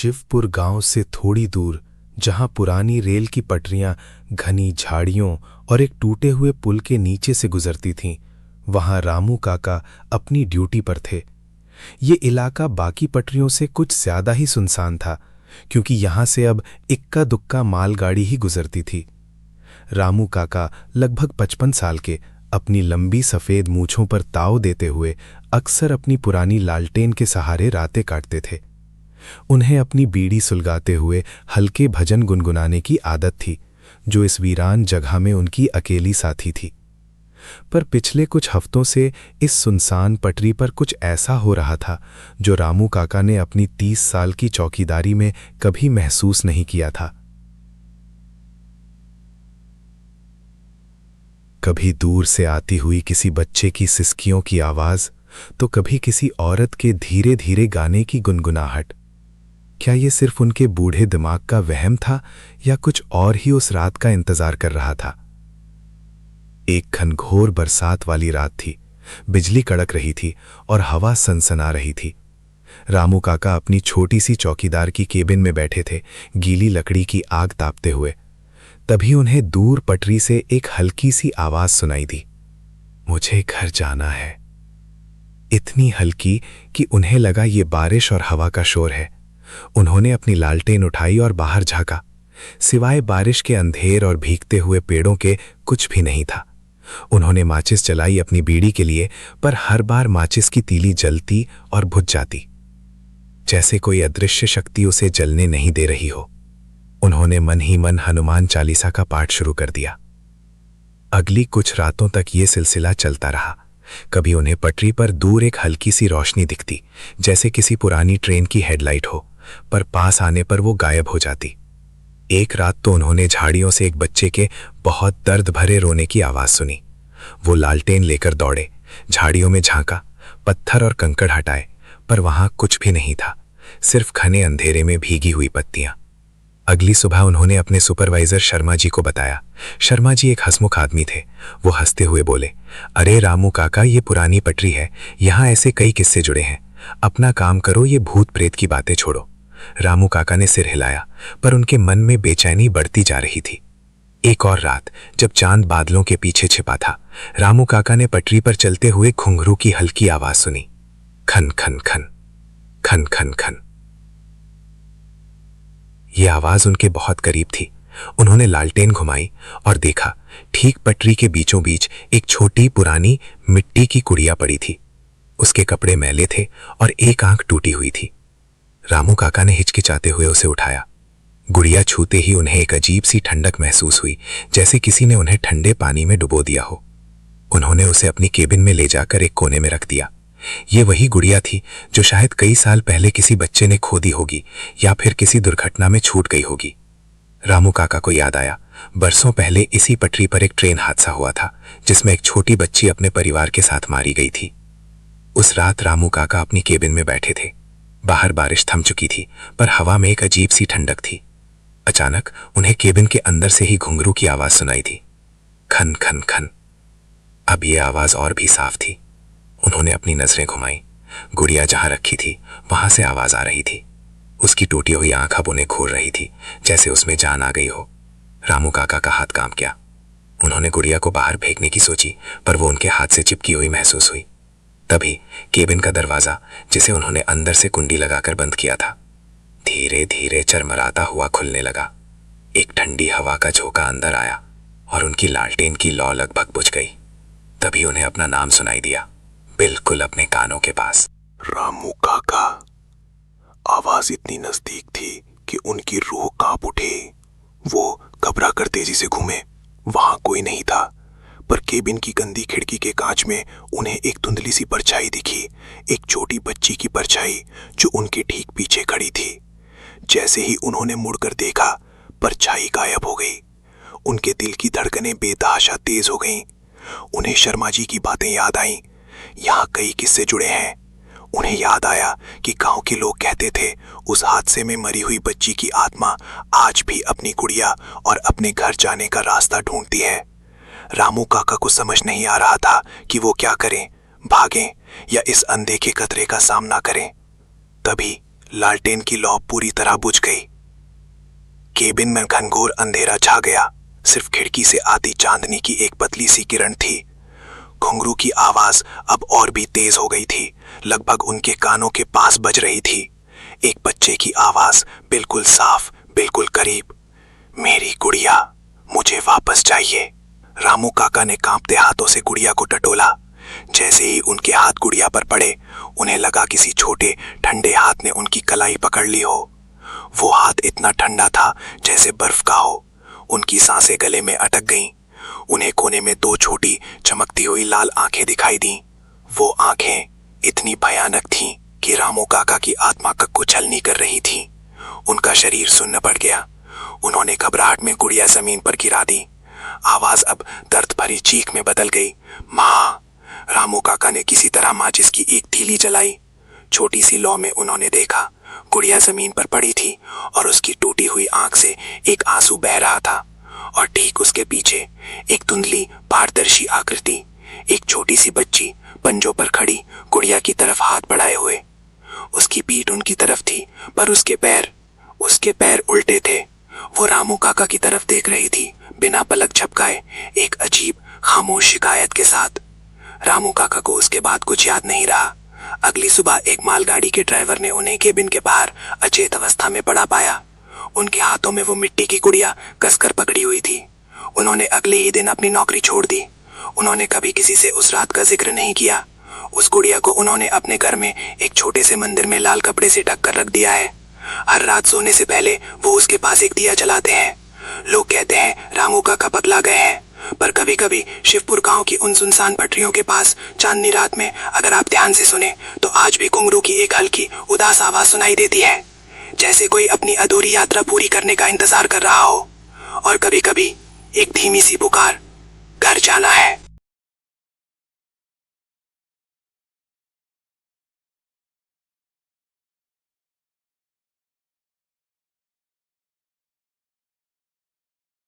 शिवपुर गांव से थोड़ी दूर, जहां पुरानी रेल की पटरियां घनी झाड़ियों और एक टूटे हुए पुल के नीचे से गुजरती थीं, वहां रामू काका अपनी ड्यूटी पर थे। ये इलाका बाकी पटरियों से कुछ ज्यादा ही सुनसान था, क्योंकि यहां से अब इक्का दुक्का मालगाड़ी ही गुजरती थी। रामू काका लगभग 55 साल के, अपनी लंबी सफेद मूंछों पर ताव देते हुए अक्सर अपनी पुरानी लालटेन के सहारे रातें काटते थे। उन्हें अपनी बीड़ी सुलगाते हुए हल्के भजन गुनगुनाने की आदत थी, जो इस वीरान जगह में उनकी अकेली साथी थी। पर पिछले कुछ हफ्तों से इस सुनसान पटरी पर कुछ ऐसा हो रहा था जो रामू काका ने अपनी 30 साल की चौकीदारी में कभी महसूस नहीं किया था। कभी दूर से आती हुई किसी बच्चे की सिसकियों की आवाज, तो कभी किसी औरत के धीरे धीरे गाने की गुनगुनाहट। क्या ये सिर्फ उनके बूढ़े दिमाग का वहम था, या कुछ और ही उस रात का इंतजार कर रहा था? एक घनघोर बरसात वाली रात थी। बिजली कड़क रही थी और हवा सनसना रही थी। रामू काका अपनी छोटी सी चौकीदार की केबिन में बैठे थे, गीली लकड़ी की आग तापते हुए। तभी उन्हें दूर पटरी से एक हल्की सी आवाज सुनाई दी, मुझे घर जाना है। इतनी हल्की कि उन्हें लगा ये बारिश और हवा का शोर है। उन्होंने अपनी लालटेन उठाई और बाहर झांका। सिवाय बारिश के अंधेर और भीगते हुए पेड़ों के कुछ भी नहीं था। उन्होंने माचिस जलाई अपनी बीड़ी के लिए, पर हर बार माचिस की तीली जलती और बुझ जाती, जैसे कोई अदृश्य शक्ति उसे जलने नहीं दे रही हो। उन्होंने मन ही मन हनुमान चालीसा का पाठ शुरू कर दिया। अगली कुछ रातों तक ये सिलसिला चलता रहा। कभी उन्हें पटरी पर दूर एक हल्की सी रोशनी दिखती, जैसे किसी पुरानी ट्रेन की हेडलाइट हो, पर पास आने पर वो गायब हो जाती। एक रात तो उन्होंने झाड़ियों से एक बच्चे के बहुत दर्द भरे रोने की आवाज सुनी। वो लालटेन लेकर दौड़े, झाड़ियों में झांका, पत्थर और कंकड़ हटाए, पर वहां कुछ भी नहीं था, सिर्फ घने अंधेरे में भीगी हुई पत्तियां। अगली सुबह उन्होंने अपने सुपरवाइजर शर्मा जी को बताया। शर्मा जी एक हंसमुख आदमी थे। वो हंसते हुए बोले, अरे रामू काका, ये पुरानी पटरी है, यहाँ ऐसे कई किस्से जुड़े हैं। अपना काम करो, ये भूत प्रेत की बातें छोड़ो। रामू काका ने सिर हिलाया, पर उनके मन में बेचैनी बढ़ती जा रही थी। एक और रात, जब चांद बादलों के पीछे छिपा था, रामू काका ने पटरी पर चलते हुए घुंघरू की हल्की आवाज सुनी, खन खन खन, खन खन खन। यह आवाज उनके बहुत करीब थी। उन्होंने लालटेन घुमाई और देखा, ठीक पटरी के बीचों बीच एक छोटी पुरानी मिट्टी की कुड़िया पड़ी थी। उसके कपड़े मैले थे और एक आंख टूटी हुई थी। रामू काका ने हिचकिचाते हुए उसे उठाया। गुड़िया छूते ही उन्हें एक अजीब सी ठंडक महसूस हुई, जैसे किसी ने उन्हें ठंडे पानी में डुबो दिया हो। उन्होंने उसे अपनी केबिन में ले जाकर एक कोने में रख दिया। ये वही गुड़िया थी जो शायद कई साल पहले किसी बच्चे ने खो दी होगी, या फिर किसी दुर्घटना में छूट गई होगी। रामू काका को याद आया, बरसों पहले इसी पटरी पर एक ट्रेन हादसा हुआ था, जिसमें एक छोटी बच्ची अपने परिवार के साथ मारी गई थी। उस रात रामू काका अपनी केबिन में बैठे थे। बाहर बारिश थम चुकी थी, पर हवा में एक अजीब सी ठंडक थी। अचानक उन्हें केबिन के अंदर से ही घुंघरू की आवाज सुनाई थी, खन खन खन। अब यह आवाज और भी साफ थी। उन्होंने अपनी नजरें घुमाई। गुड़िया जहां रखी थी वहां से आवाज आ रही थी। उसकी टूटी हुई आंख अब उन्हें घूर रही थी, जैसे उसमें जान आ गई हो। रामू काका का हाथ कांप गया। उन्होंने गुड़िया को बाहर फेंकने की सोची, पर वो उनके हाथ से चिपकी हुई महसूस हुई। तभी केबिन का दरवाजा, जिसे उन्होंने अंदर से कुंडी लगाकर बंद किया था, धीरे धीरे चरमराता हुआ खुलने लगा। एक ठंडी हवा का झोंका अंदर आया और उनकी लालटेन की लौ लगभग बुझ गई। तभी उन्हें अपना नाम सुनाई दिया, बिल्कुल अपने कानों के पास। रामू काका। आवाज इतनी नजदीक थी कि उनकी रूह कांप उठी। वो घबरा कर तेजी से घूमे। वहां कोई नहीं था, पर केबिन की गंदी खिड़की के कांच में उन्हें एक धुंधली सी परछाई दिखी, एक छोटी बच्ची की परछाई जो उनके ठीक पीछे खड़ी थी। जैसे ही उन्होंने मुड़कर देखा, परछाई गायब हो गई। उनके दिल की धड़कनें बेतहाशा तेज हो गईं। उन्हें शर्मा जी की बातें याद आईं। यहाँ कई किस्से जुड़े हैं। उन्हें याद आया कि गांव के लोग कहते थे, उस हादसे में मरी हुई बच्ची की आत्मा आज भी अपनी गुड़िया और अपने घर जाने का रास्ता ढूंढती है। रामू काका को समझ नहीं आ रहा था कि वो क्या करें, भागें या इस अनदेखे खतरे का सामना करें। तभी लालटेन की लौ पूरी तरह बुझ गई। केबिन में घनघोर अंधेरा छा गया। सिर्फ खिड़की से आती चांदनी की एक पतली सी किरण थी। घुंघरू की आवाज अब और भी तेज हो गई थी, लगभग उनके कानों के पास बज रही थी। एक बच्चे की आवाज, बिल्कुल साफ, बिल्कुल करीब। मेरी गुड़िया, मुझे वापस चाहिए। रामू काका ने कांपते हाथों से गुड़िया को टटोला। जैसे ही उनके हाथ गुड़िया पर पड़े, उन्हें लगा किसी छोटे ठंडे हाथ ने उनकी कलाई पकड़ ली हो। वो हाथ इतना ठंडा था जैसे बर्फ का हो। उनकी सांसें गले में अटक गईं। उन्हें कोने में दो छोटी चमकती हुई लाल आंखें दिखाई दीं। वो आंखें इतनी भयानक थीं कि रामू काका की आत्मा कक्कू छलनी कर रही थी। उनका शरीर सुन्न पड़ गया। उन्होंने घबराहट में गुड़िया जमीन पर गिरा दी। आवाज अब दर्द भरी चीख में बदल गई। माँ! रामू काका ने किसी तरह माचिस की एक तीली जलाई। छोटी सी लौ में उन्होंने देखा, गुड़िया जमीन पर पड़ी थी और उसकी टूटी हुई आंख से एक आंसू बह रहा था। और ठीक उसके पीछे एक धुंधली पारदर्शी आकृति, एक छोटी सी बच्ची पंजों पर खड़ी गुड़िया की तरफ हाथ बढ़ाए हुए। उसकी पीठ उनकी तरफ थी, पर उसके पैर उल्टे थे। वो रामू काका की तरफ देख रही थी, बिना पलक झपकाए, एक अजीब खामोश शिकायत के साथ। रामू काका को उसके बाद कुछ याद नहीं रहा। अगली सुबह एक मालगाड़ी के ड्राइवर ने उन्हें केबिन के बाहर अचेत अवस्था में पड़ा पाया। उनके हाथों में वो मिट्टी की गुड़िया कसकर पकड़ी हुई थी। उन्होंने अगले ही दिन अपनी नौकरी छोड़ दी। उन्होंने कभी किसी से उस रात का जिक्र नहीं किया। उस गुड़िया को उन्होंने अपने घर में एक छोटे से मंदिर में लाल कपड़े से ढक कर रख दिया है। हर रात सोने से पहले वो उसके पास एक दिया जलाते हैं। लोग कहते हैं रामू काका पगला गए हैं, पर कभी कभी शिवपुर गांव की उन सुनसान पटरियों के पास चांदनी रात में अगर आप ध्यान से सुने तो आज भी घुंघरू की एक हल्की उदास आवाज सुनाई देती है, जैसे कोई अपनी अधूरी यात्रा पूरी करने का इंतजार कर रहा हो। और कभी कभी एक धीमी सी पुकार, घर जाना है।